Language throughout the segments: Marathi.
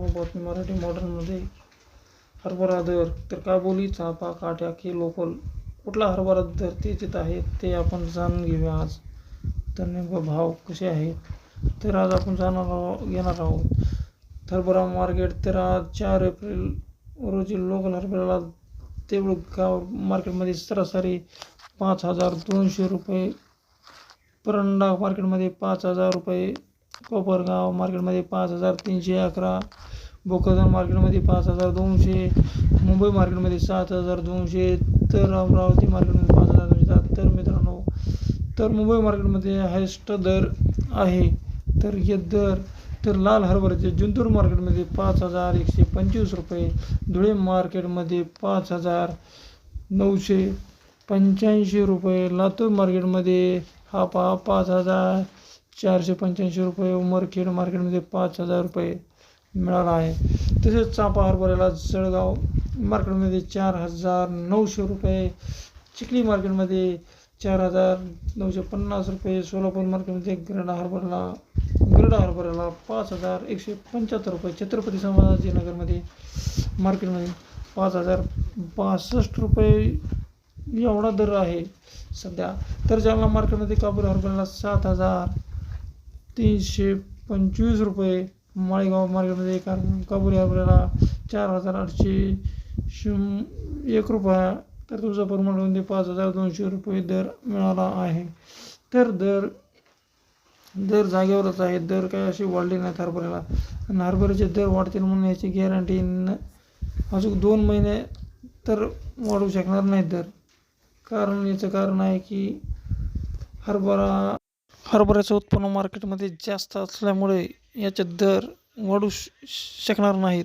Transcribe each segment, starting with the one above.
बातमी मराठी मॉडर्नमध्ये हरभरा दर तर काबुली, चाफा, काठ्या की लोकल कुठला हरभरा दर तेजीत आहे ते आपण जाणून घेऊया आज. तर नेमका भाव कसे आहेत तर आज आपण घेणार आहोत. हरभरा मार्केट तर आज 4 एप्रिल रोजी लोकल हरभऱ्याला देऊळगाव मार्केटमध्ये सरासरी 5,200 रुपये, परंडा मार्केटमध्ये 5,000 रुपये, कोपरगाव मार्केटमध्ये 5,311, भोकरदन मार्केटमध्ये 5,200, मुंबई मार्केटमध्ये 7,200, तर अमरावती मार्केटमध्ये 5,207. तर मित्रांनो, तर मुंबई मार्केटमध्ये हायेस्ट दर आहे. तर हे दर तर लाल हरभऱ्याचे जिंतूर मार्केटमध्ये 5,125 रुपये, धुळे मार्केटमध्ये 5,985 रुपये, लातूर मार्केटमध्ये हा पहा 5,485 रुपये, उमरखेड मार्केटमध्ये 5,000 रुपये मिळाला आहे. तसेच चाफा हरभऱ्याला जळगाव मार्केटमध्ये 4,900 रुपये, चिखली मार्केटमध्ये 4,950 रुपये, सोलापूर मार्केटमध्ये गरडा हरभऱ्याला 5,175 रुपये, छत्रपती संभाजीनगरमध्ये मार्केटमध्ये 5,062 रुपये एवढा दर आहे सध्या. तर जालना मार्केटमध्ये काबुली हरभऱ्याला 7,325 रुपये, माळेगाव मार्केटमध्ये काबुली हरभऱ्याला 4,801 रुपया, तर तुळजापूर मार्केटमध्ये 5,200 रुपये दर मिळाला आहे. तर दर जागेवरच आहे. दर काय असे वाढले नाहीत हरभऱ्याला, आणि हरभऱ्याचे दर वाढतील म्हणून याची गॅरंटी अजून 2 महिने तर वाढू शकणार नाहीत दर. याचं कारण आहे की हरभऱ्याचं उत्पन्न मार्केटमध्ये जास्त असल्यामुळे याचे दर वाढू शकणार नाहीत.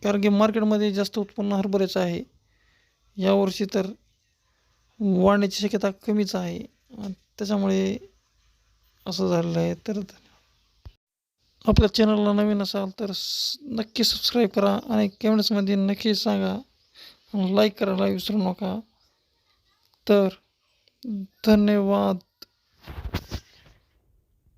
कारण की मार्केटमध्ये जास्त उत्पन्न हरभऱ्याचं आहे यावर्षी, तर वाढण्याची शक्यता कमीच आहे. त्याच्यामुळे असं झालेलं आहे. तर आपल्या चॅनलला नवीन असाल तर नक्की सबस्क्राईब करा आणि कमेंट्समध्ये नक्की सांगा, लाईक करायला विसरू नका. तर धन्यवाद.